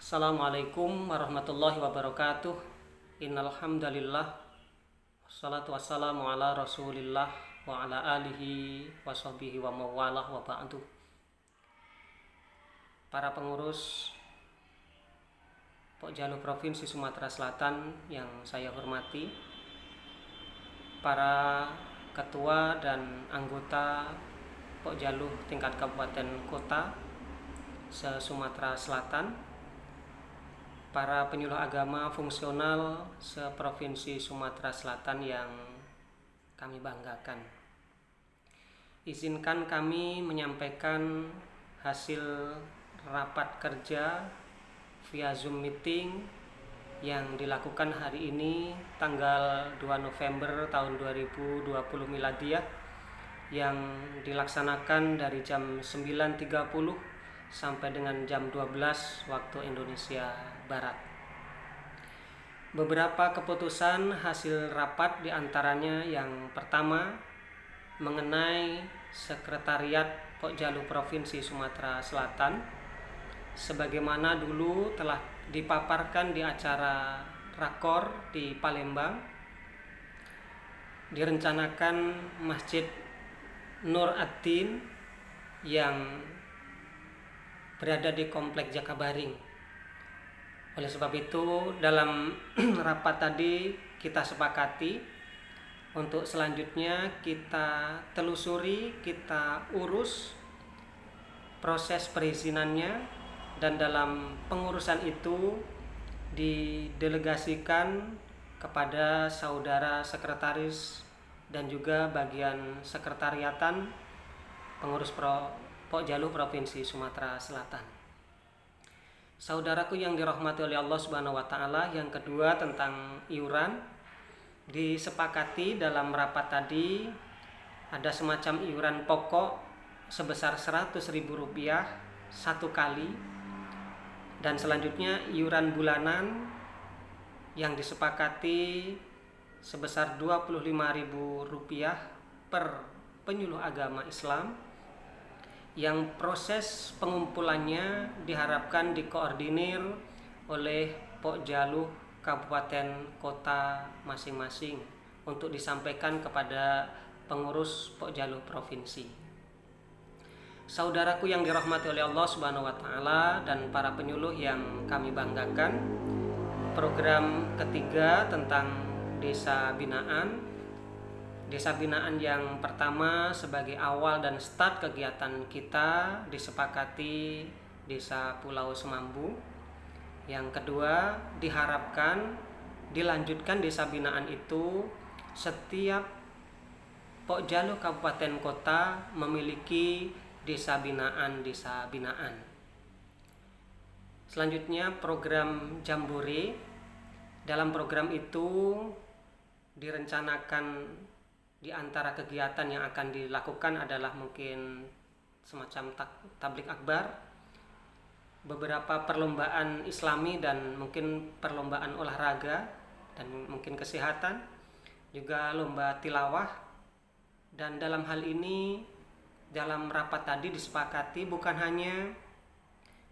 Assalamualaikum warahmatullahi wabarakatuh. Innal hamdalillah wassalatu wassalamu ala Rasulillah wa ala alihi washabbihi wa mawalah wa ba'du. Para pengurus Pokjalu Provinsi Sumatera Selatan yang saya hormati, para ketua dan anggota Pokjalu tingkat kabupaten kota se-Sumatera Selatan, para penyuluh agama fungsional se-Provinsi Sumatera Selatan yang kami banggakan. Izinkan kami menyampaikan hasil rapat kerja via Zoom meeting yang dilakukan hari ini tanggal 2 November tahun 2020 Miladiyah, yang dilaksanakan dari jam 9.30 sampai dengan jam 12 waktu Indonesia Barat. Beberapa keputusan hasil rapat diantaranya yang pertama mengenai Sekretariat Pokjalu Provinsi Sumatera Selatan, sebagaimana dulu telah dipaparkan di acara Rakor di Palembang. Direncanakan Masjid Nur Ad-Din yang berada di Komplek Jakabaring. Oleh sebab itu, dalam rapat tadi kita sepakati untuk selanjutnya kita telusuri, kita urus proses perizinannya, dan dalam pengurusan itu didelegasikan kepada saudara sekretaris dan juga bagian sekretariatan pengurus Pokjalu Provinsi Sumatera Selatan. Saudaraku yang dirahmati oleh Allah Subhanahu wa taala, yang kedua tentang iuran, disepakati dalam rapat tadi ada semacam iuran pokok sebesar Rp100.000 satu kali, dan selanjutnya iuran bulanan yang disepakati sebesar Rp25.000 per penyuluh agama Islam, yang proses pengumpulannya diharapkan dikoordinir oleh Pokjalu kabupaten kota masing-masing untuk disampaikan kepada pengurus Pokjalu provinsi. Saudaraku yang dirahmati oleh Allah Subhanahu wa taala dan para penyuluh yang kami banggakan, program ketiga tentang desa binaan. Desa binaan yang pertama sebagai awal dan start kegiatan kita disepakati Desa Pulau Semambu. Yang kedua, diharapkan dilanjutkan desa binaan itu setiap Pokjalu kabupaten kota memiliki desa binaan. Selanjutnya program Jambore. Dalam program itu direncanakan di antara kegiatan yang akan dilakukan adalah mungkin semacam tablik akbar, beberapa perlombaan islami dan mungkin perlombaan olahraga dan mungkin kesehatan, juga lomba tilawah. Dan dalam hal ini, dalam rapat tadi disepakati bukan hanya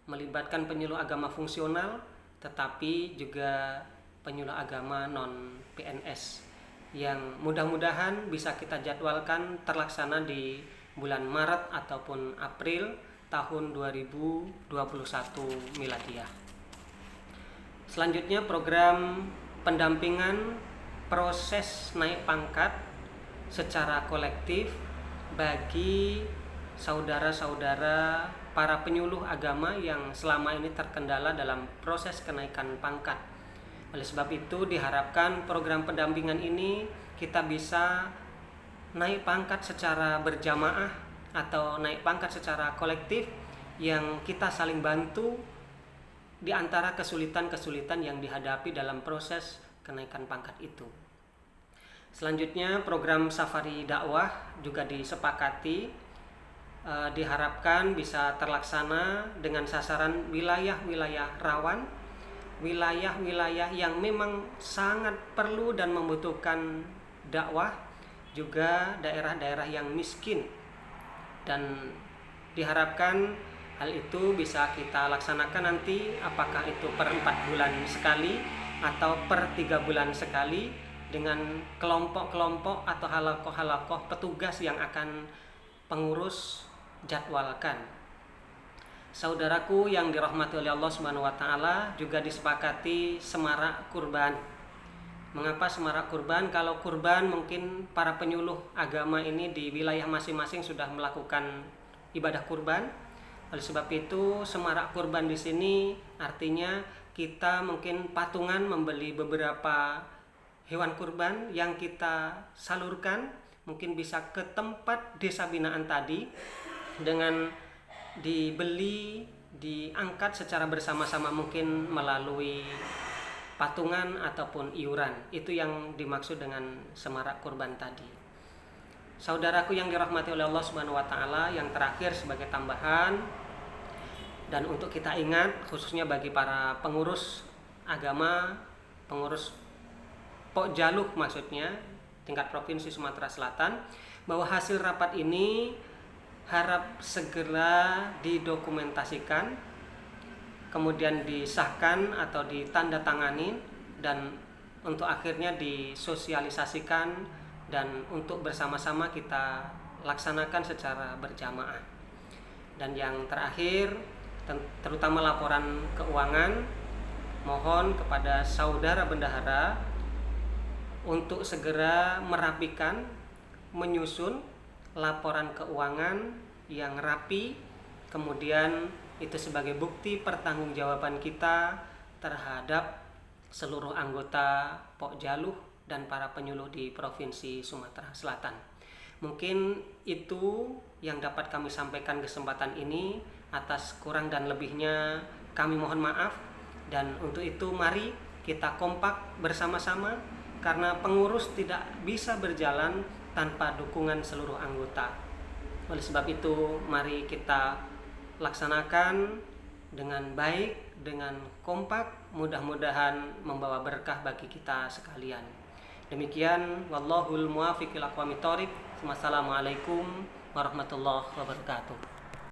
melibatkan penyuluh agama fungsional, tetapi juga penyuluh agama non PNS, yang mudah-mudahan bisa kita jadwalkan terlaksana di bulan Maret ataupun April tahun 2021 Miladiyah. Selanjutnya program pendampingan proses naik pangkat secara kolektif bagi saudara-saudara para penyuluh agama yang selama ini terkendala dalam proses kenaikan pangkat. Oleh sebab itu diharapkan program pendampingan ini kita bisa naik pangkat secara berjamaah atau naik pangkat secara kolektif, yang kita saling bantu di antara kesulitan-kesulitan yang dihadapi dalam proses kenaikan pangkat itu. Selanjutnya program safari dakwah juga disepakati, diharapkan bisa terlaksana dengan sasaran wilayah-wilayah rawan, wilayah-wilayah yang memang sangat perlu dan membutuhkan dakwah, juga daerah-daerah yang miskin, dan diharapkan Hal itu bisa kita laksanakan nanti, apakah itu per 4 bulan sekali atau per 3 bulan sekali, dengan kelompok-kelompok atau halakoh-halakoh petugas yang akan pengurus jadwalkan. Saudaraku yang dirahmati oleh Allah Subhanahu wa taala, juga disepakati semarak kurban. Mengapa semarak kurban? Kalau kurban mungkin para penyuluh agama ini di wilayah masing-masing sudah melakukan ibadah kurban. Oleh sebab itu, semarak kurban di sini artinya kita mungkin patungan membeli beberapa hewan kurban yang kita salurkan, mungkin bisa ke tempat desa binaan tadi dengan dibeli, diangkat secara bersama-sama, mungkin melalui patungan ataupun iuran. Itu yang dimaksud dengan semarak kurban tadi. Saudaraku yang dirahmati oleh Allah Subhanahu wa taala, yang terakhir sebagai tambahan dan untuk kita ingat, khususnya bagi para pengurus agama, pengurus Pokjaluh maksudnya, tingkat Provinsi Sumatera Selatan, bahwa hasil rapat ini harap segera didokumentasikan, kemudian disahkan atau ditandatangani, dan untuk akhirnya disosialisasikan dan untuk bersama-sama kita laksanakan secara berjamaah. Dan yang terakhir, terutama laporan keuangan, mohon kepada saudara bendahara untuk segera merapikan, menyusun laporan keuangan yang rapi, kemudian itu sebagai bukti pertanggungjawaban kita terhadap seluruh anggota Pokjaluh dan para penyuluh di Provinsi Sumatera Selatan. Mungkin itu yang dapat kami sampaikan kesempatan ini. Atas kurang dan lebihnya kami mohon maaf, dan untuk itu mari kita kompak bersama-sama, karena pengurus tidak bisa berjalan tanpa dukungan seluruh anggota. Oleh sebab itu, mari kita laksanakan dengan baik, dengan kompak, mudah-mudahan membawa berkah bagi kita sekalian. Demikian, wallahul muwaffiq ila aqwamit thoriq. Wassalamualaikum warahmatullahi wabarakatuh.